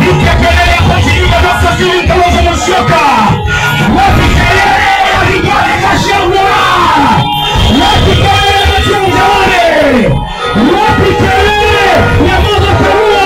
Nikikelele kwa ajili ya Dr. Steven Kalonzo Musyoka. Wapi kelele ya Rigathi Gachagua? Wapi kelele ya Mjawale? Wapi kelele ya Martha Karua?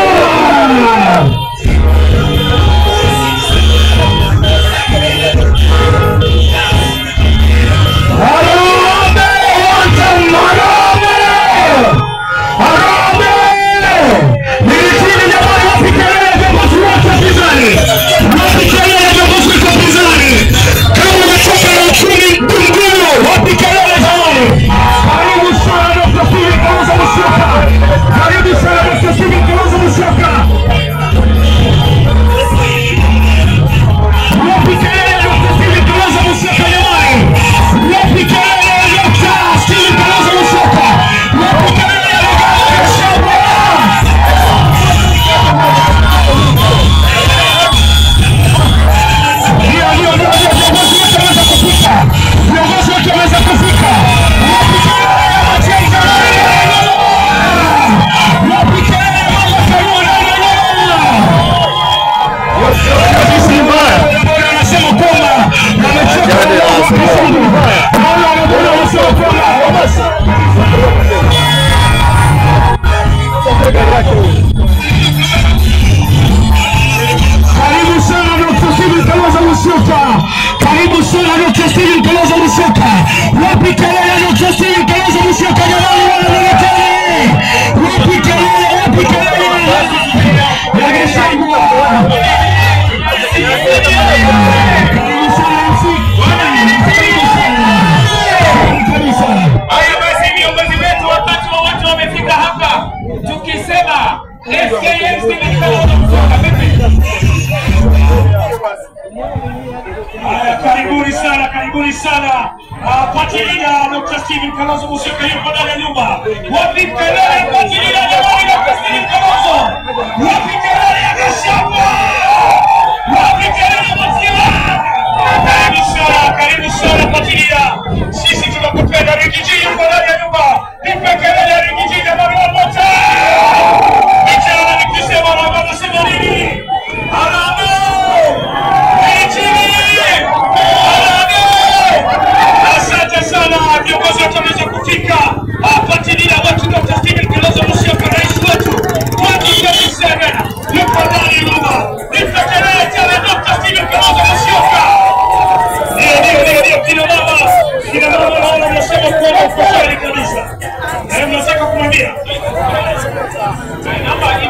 Karibu sana Dr. Steven Kalonzo Musyoka. Wapi kelele ya Dr. Steven Kalonzo Musyoka jamani, wana Marekani? Wapi kelele ya Gachagua? Haya basi, viongozi wetu wakati wa watu wamefika hapa, tukisema SKM Steven Kalonzo Musyoka vipi? Karibuni sana. Fuatilia Dr. Steven Kalonzo Musyoka yuko ndani ya nyumba. Wapi kelele fuatilia jamani Dr. Steven Kalonzo? Wapi kelele ya Gachagua? Wapi kelele fuatilia? Karibu sana fuatilia. Sisi tunakupenda. Ricky G yuko ndani ya nyumba. Nipe kelele ya Ricky G jamani wote. Nichana nikisema na nasema nini? Asante sana viongozi wote wameweza kufika. Fuatilia watu Dr. Steven Kalonzo Musyoka rais wetu 2027 yuko ndani ya nyumba. Nipe kelele tena Dr. Steven Kalonzo Musyoka. Ndio kina mama naona mnasema kwamba uko shwari kabisa. Mnataka kumwambia namba hii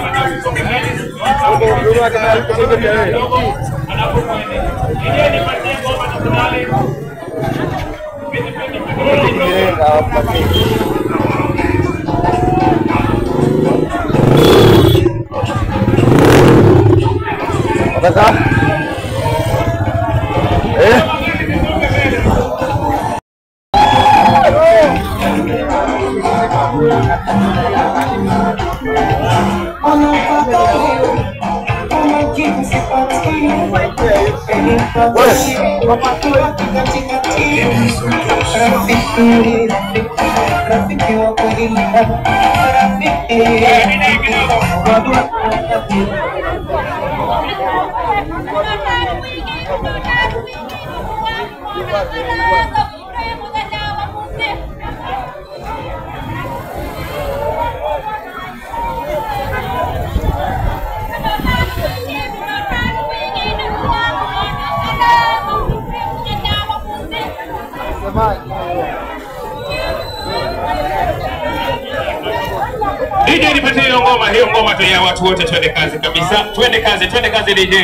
DJ nipatie hiyo ngoma tu ya watu wote, twende kazi kabisa. Twende kazi DJ.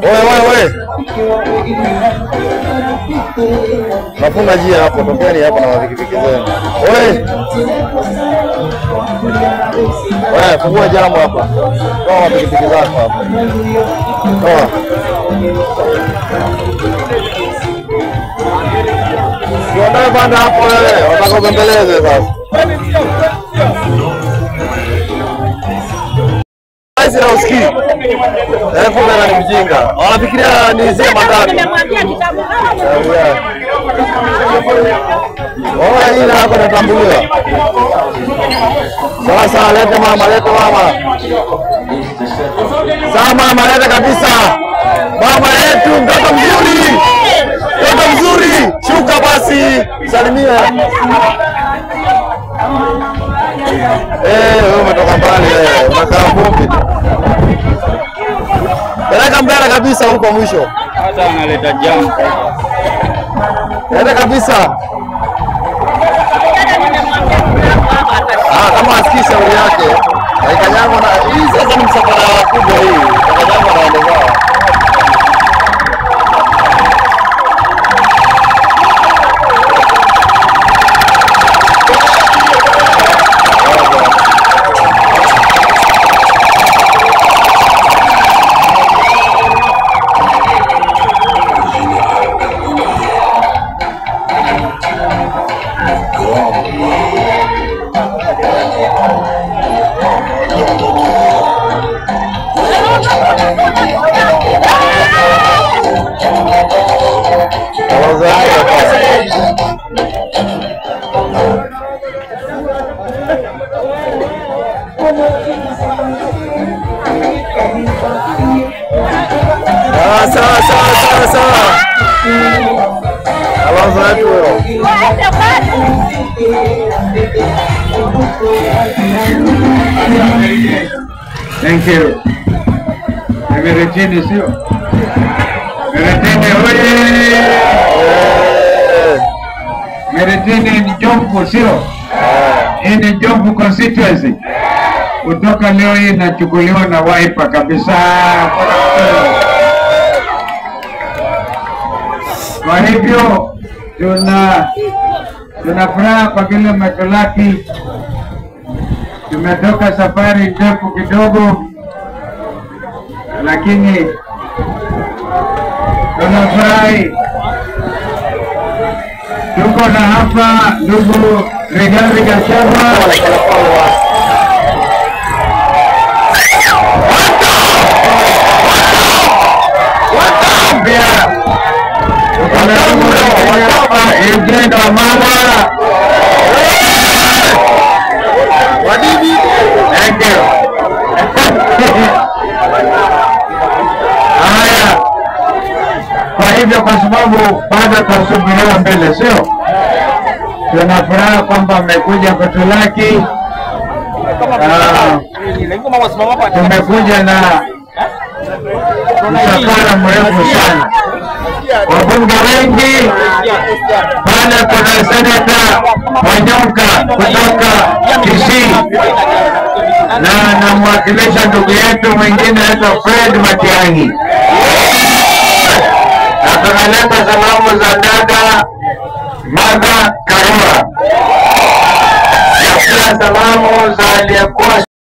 Wewe. Nafunga njia hapo, tokeni hapo na pikipiki zenu. Wewe, fungua jamu hapa. Toa pikipiki zako hapa. Toa. Ndio banda hapo wewe, watakubembeleze sasa. Sasa usikii. Telephone ni mjinga. Wanafikiria ni zile matatu. Nimemwambia kitabu. Hii na hapo natambuliwa. Sasa leta mama. Sasa mama leta kabisa. Mama yetu mtoto mzuri. Mtoto mzuri. Shuka basi. Salimia. Wewe umetoka mbali wewe. Unakaa vumbi. Peleka mbele kabisa huko mwisho. Hata analeta jamu. Peleka kabisa. Kama asikii shauri yake. Haikanyangwa na hii sasa ni msafara kubwa hii. Haikanyangwa na wale wao. Sawa. Alonso wetu huyo. Thank you. Meretini sio? Meretini oye! Meretini ni Jomvu sio? Hii ni Jomvu constituency. Kutoka leo hii inachukuliwa na Wiper kabisa. Kwa hivyo tuna furaha kwa vile Metolaki tumetoka safari ndefu kidogo, lakini tunafurahi. Tuko na hapa ndugu Rigathi Gachagua. Ugenda mama. Wadibi. Thank you. Haya. Kwa hivyo kwa sababu bado tunasubiria mbele sio? Tunafuraha kwamba amekuja Metolaki. Tumekuja na msafara mrefu sana. Wabunge wengi pale, kuna seneta Wanyonka kutoka Kisii na namwakilisha ndugu yetu mwingine anaitwa Fred Matiang'i, na tunaleta salamu za dada Martha Karua na pia salamu za aliyekuwa